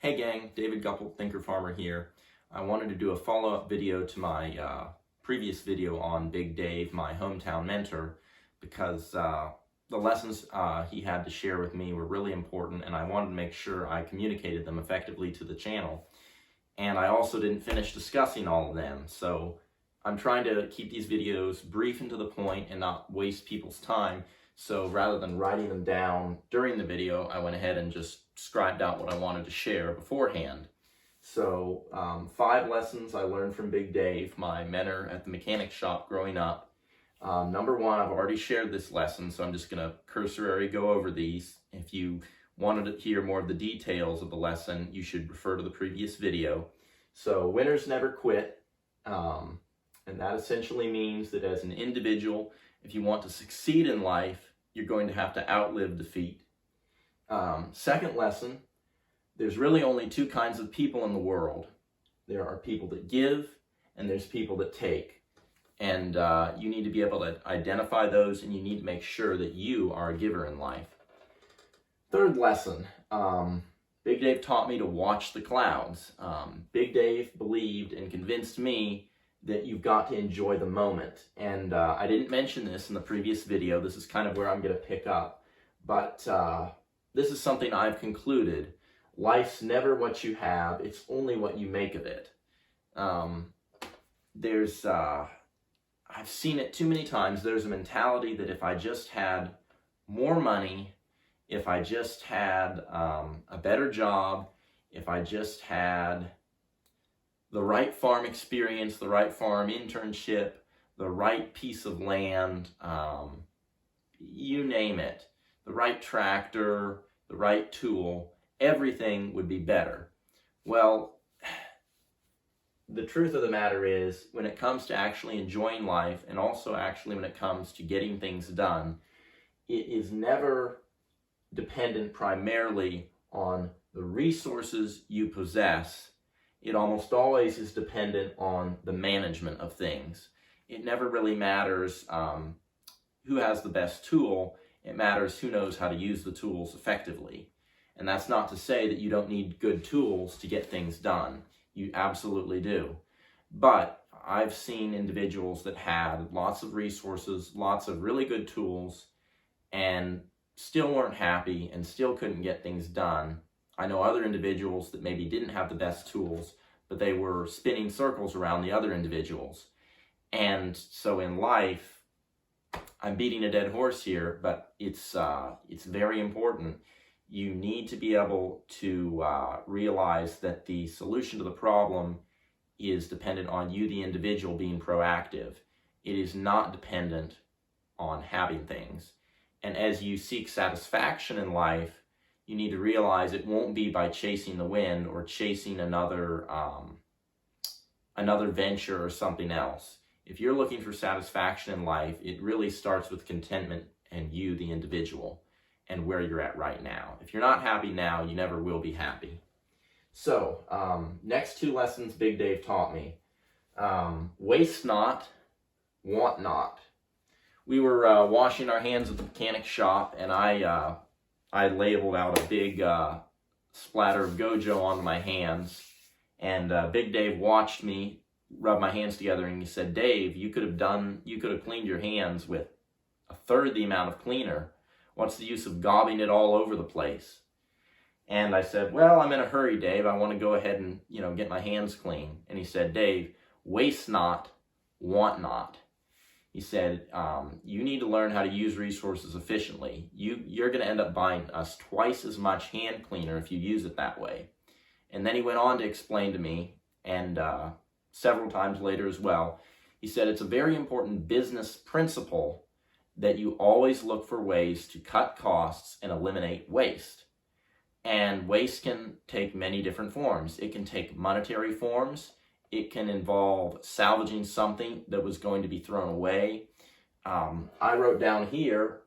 Hey gang, David Guppel, Thinker Farmer here. I wanted to do a follow-up video to my previous video on Big Dave, my hometown mentor, because the lessons he had to share with me were really important, and I wanted to make sure I communicated them effectively to the channel. And I also didn't finish discussing all of them, so I'm trying to keep these videos brief and to the point and not waste people's time. So rather than writing them down during the video, I went ahead and just scribed out what I wanted to share beforehand. So 5 lessons I learned from Big Dave, my mentor at the mechanic shop growing up. Number 1, I've already shared this lesson, so I'm just going to cursorily go over these. If you wanted to hear more of the details of the lesson, you should refer to the previous video. So winners never quit, and that essentially means that as an individual, if you want to succeed in life, you're going to have to outlive defeat. Second lesson, there's really only 2 kinds of people in the world. There are people that give, and there's people that take. And you need to be able to identify those, and you need to make sure that you are a giver in life. Third lesson, Big Dave taught me to watch the clouds. Big Dave believed and convinced me that you've got to enjoy the moment. And I didn't mention this in the previous video. This is kind of where I'm going to pick up. But this is something I've concluded. Life's never what you have. It's only what you make of it. I've seen it too many times. There's a mentality that if I just had more money, if I just had a better job, if I just had the right farm experience, the right farm internship, the right piece of land, you name it, the right tractor, the right tool, everything would be better. Well, the truth of the matter is, when it comes to actually enjoying life, and also actually when it comes to getting things done, it is never dependent primarily on the resources you possess. It almost always is dependent on the management of things. It never really matters who has the best tool. It matters who knows how to use the tools effectively. And that's not to say that you don't need good tools to get things done. You absolutely do. But I've seen individuals that had lots of resources, lots of really good tools, and still weren't happy and still couldn't get things done. I know other individuals that maybe didn't have the best tools, but they were spinning circles around the other individuals. And so in life, I'm beating a dead horse here, but it's very important. You need to be able to realize that the solution to the problem is dependent on you, the individual, being proactive. It is not dependent on having things. And as you seek satisfaction in life, you need to realize it won't be by chasing the wind or chasing another venture or something else. If you're looking for satisfaction in life, it really starts with contentment and you, the individual, and where you're at right now. If you're not happy now, you never will be happy. So, next 2 lessons Big Dave taught me. Waste not, want not. We were washing our hands at the mechanic shop, and I labeled out a big splatter of Gojo on my hands. And Big Dave watched me rub my hands together, and he said, "Dave, you could have cleaned your hands with 1/3 the amount of cleaner. What's the use of gobbing it all over the place?" And I said, "Well, I'm in a hurry, Dave. I want to go ahead and, get my hands clean." And he said, "Dave, waste not, want not." He said, you need to learn how to use resources efficiently. You're going to end up buying us twice as much hand cleaner if you use it that way. And then he went on to explain to me, and several times later as well, he said it's a very important business principle that you always look for ways to cut costs and eliminate waste. And waste can take many different forms. It can take monetary forms. It can involve salvaging something that was going to be thrown away. I wrote down here,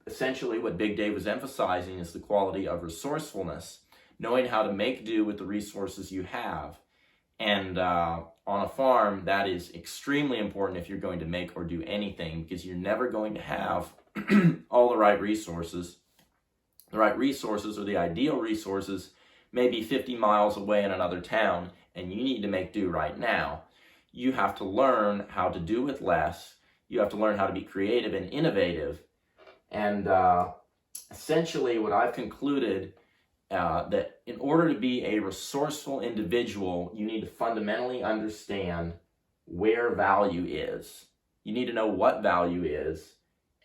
essentially what Big Dave was emphasizing is the quality of resourcefulness, knowing how to make do with the resources you have. And on a farm, that is extremely important if you're going to make or do anything, because you're never going to have all the right resources. The right resources, or the ideal resources, may be 50 miles away in another town, and you need to make do right now. You have to learn how to do with less. You have to learn how to be creative and innovative. And essentially what I've concluded, that in order to be a resourceful individual, you need to fundamentally understand where value is. You need to know what value is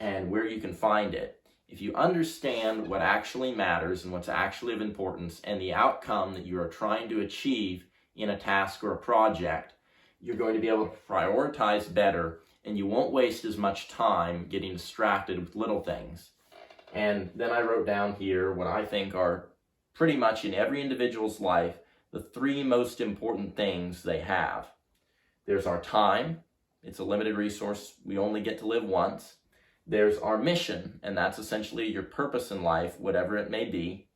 and where you can find it. If you understand what actually matters and what's actually of importance and the outcome that you are trying to achieve in a task or a project, you're going to be able to prioritize better, and you won't waste as much time getting distracted with little things. And then I wrote down here what I think are pretty much in every individual's life the 3 most important things they have. There's our time. It's a limited resource. We only get to live once. There's our mission, and that's essentially your purpose in life, whatever it may be.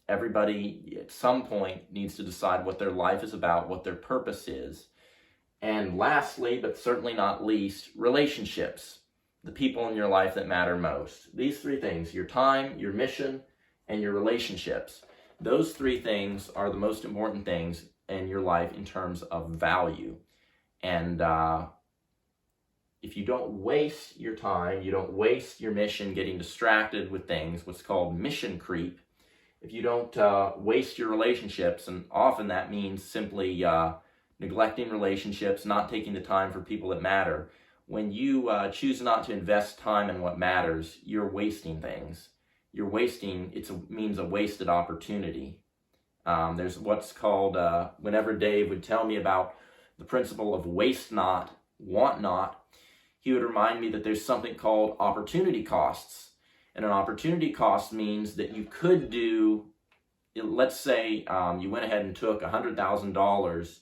Everybody at some point needs to decide what their life is about, what their purpose is. And lastly, but certainly not least, relationships. The people in your life that matter most. These 3 things, your time, your mission, and your relationships. Those 3 things are the most important things in your life in terms of value. And if you don't waste your time, you don't waste your mission getting distracted with things, what's called mission creep. If you don't waste your relationships, and often that means simply neglecting relationships, not taking the time for people that matter. When you choose not to invest time in what matters, you're wasting things. You're wasting, it means a wasted opportunity. There's what's called, whenever Dave would tell me about the principle of waste not, want not, he would remind me that there's something called opportunity costs. And an opportunity cost means that you could do, let's say you went ahead and took $100,000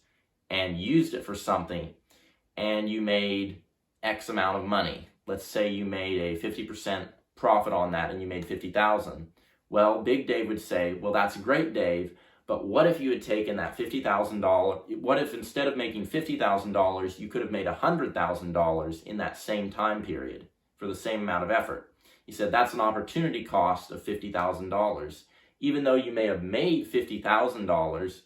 and used it for something, and you made X amount of money. Let's say you made a 50% profit on that and you made $50,000. Well, Big Dave would say, well, that's great, Dave, but what if you had taken that $50,000, what if instead of making $50,000, you could have made $100,000 in that same time period for the same amount of effort? He said that's an opportunity cost of $50,000. Even though you may have made $50,000,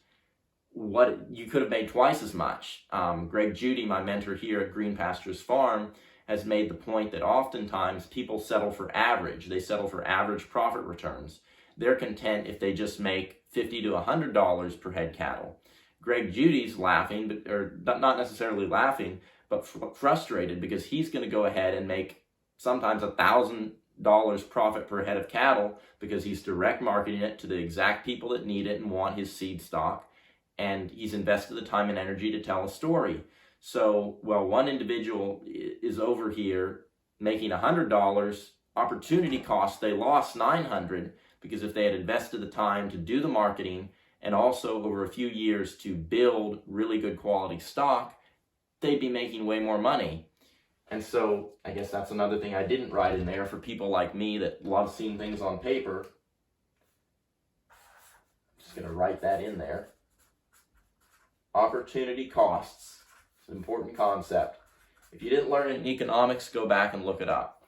what you could have made twice as much. Greg Judy, my mentor here at Green Pastures Farm, has made the point that oftentimes people settle for average. They settle for average profit returns. They're content if they just make $50 to $100 per head cattle. Greg Judy's laughing, or not necessarily laughing, but frustrated because he's going to go ahead and make sometimes $1,000 profit per head of cattle because he's direct marketing it to the exact people that need it and want his seed stock, and he's invested the time and energy to tell a story. So, well, one individual is over here making $100, opportunity cost, they lost $900, because if they had invested the time to do the marketing and also over a few years to build really good quality stock, they'd be making way more money. And so I guess that's another thing I didn't write in there for people like me that love seeing things on paper. Just going to write that in there. Opportunity costs. It's an important concept. If you didn't learn it in economics, go back and look it up.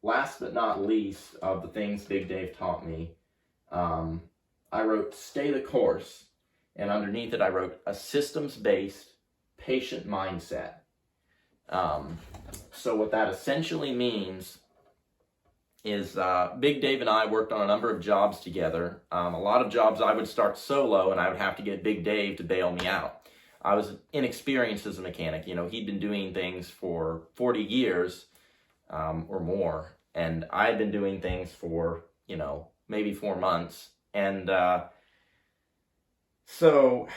Last but not least of the things Big Dave taught me, I wrote stay the course, and underneath it I wrote a systems-based patient mindset. So what that essentially means is Big Dave and I worked on a number of jobs together. A lot of jobs I would start solo and I would have to get Big Dave to bail me out. I was inexperienced as a mechanic. You know, he'd been doing things for 40 years or more, and I had been doing things for, you know, maybe 4 months. And so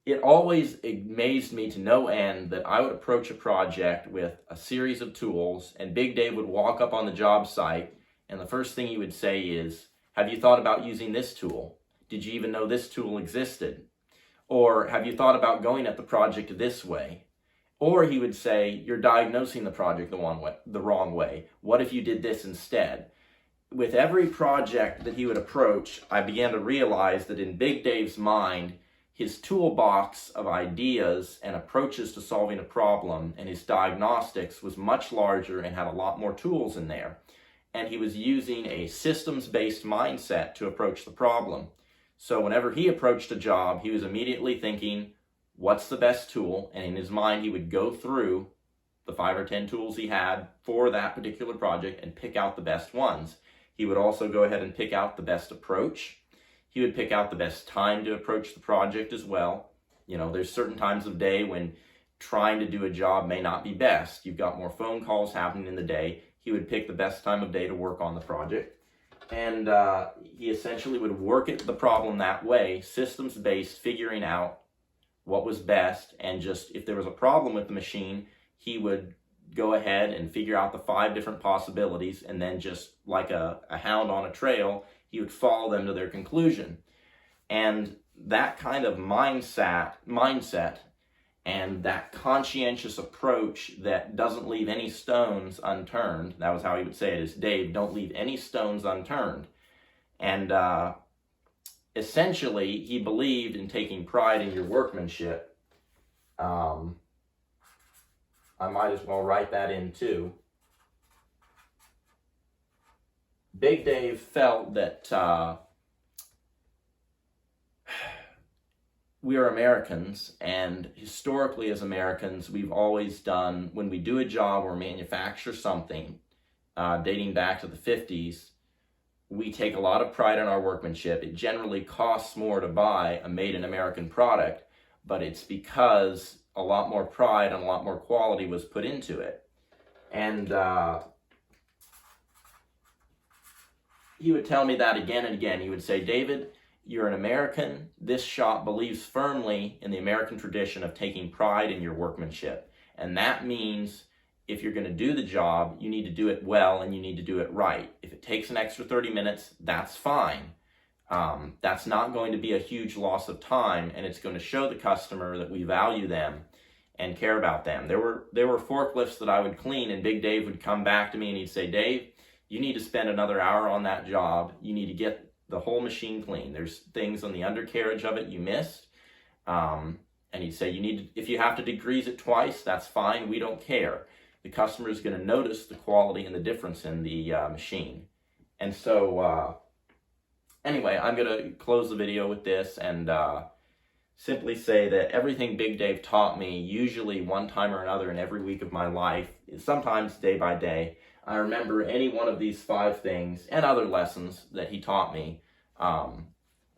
it always amazed me to no end that I would approach a project with a series of tools, and Big Dave would walk up on the job site, and the first thing he would say is, have you thought about using this tool? Did you even know this tool existed? Or have you thought about going at the project this way? Or he would say, you're diagnosing the project the wrong way. What if you did this instead? With every project that he would approach, I began to realize that in Big Dave's mind, his toolbox of ideas and approaches to solving a problem and his diagnostics was much larger and had a lot more tools in there. and he was using a systems-based mindset to approach the problem. So whenever he approached a job, he was immediately thinking, what's the best tool? And in his mind, he would go through the 5 or 10 tools he had for that particular project and pick out the best ones. He would also go ahead and pick out the best approach. He would pick out the best time to approach the project as well. You know, there's certain times of day when trying to do a job may not be best. You've got more phone calls happening in the day. He would pick the best time of day to work on the project. And he essentially would work at the problem that way, systems-based, figuring out what was best. And just if there was a problem with the machine, he would go ahead and figure out the 5 different possibilities, and then just like a hound on a trail, he would follow them to their conclusion. And that kind of mindset and that conscientious approach that doesn't leave any stones unturned, that was how he would say it, is, Dave, don't leave any stones unturned. And essentially, he believed in taking pride in your workmanship. I might as well write that in too. Big Dave felt that we are Americans, and historically as Americans, we've always done, when we do a job or manufacture something, dating back to the 50s, we take a lot of pride in our workmanship. It generally costs more to buy a made-in-American product, but it's because a lot more pride and a lot more quality was put into it. And he would tell me that again and again. He would say, David, you're an American. This shop believes firmly in the American tradition of taking pride in your workmanship. And that means if you're going to do the job, you need to do it well and you need to do it right. If it takes an extra 30 minutes, that's fine. That's not going to be a huge loss of time, and it's going to show the customer that we value them and care about them. There were forklifts that I would clean, and Big Dave would come back to me and he'd say, Dave, you need to spend another hour on that job. You need to get the whole machine clean. There's things on the undercarriage of it you missed. And he'd say, if you have to degrease it twice, that's fine. We don't care. The customer is going to notice the quality and the difference in the machine. And so, anyway, I'm going to close the video with this and simply say that everything Big Dave taught me, usually one time or another in every week of my life, sometimes day by day, I remember any one of these 5 things and other lessons that he taught me.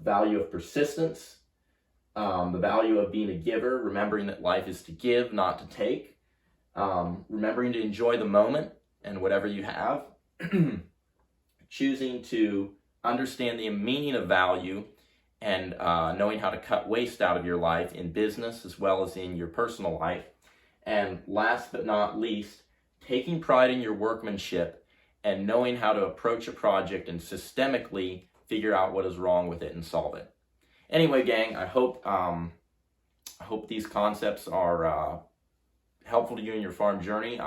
Value of persistence, the value of being a giver, remembering that life is to give, not to take, remembering to enjoy the moment and whatever you have, choosing to understand the meaning of value, and knowing how to cut waste out of your life in business as well as in your personal life. And last but not least, taking pride in your workmanship and knowing how to approach a project and systemically figure out what is wrong with it and solve it. Anyway, gang, I hope these concepts are helpful to you in your farm journey.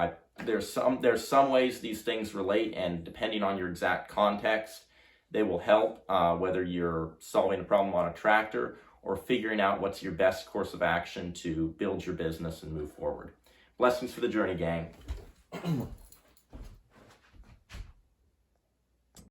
There's some ways these things relate, and depending on your exact context, they will help, whether you're solving a problem on a tractor or figuring out what's your best course of action to build your business and move forward. Blessings for the journey, gang.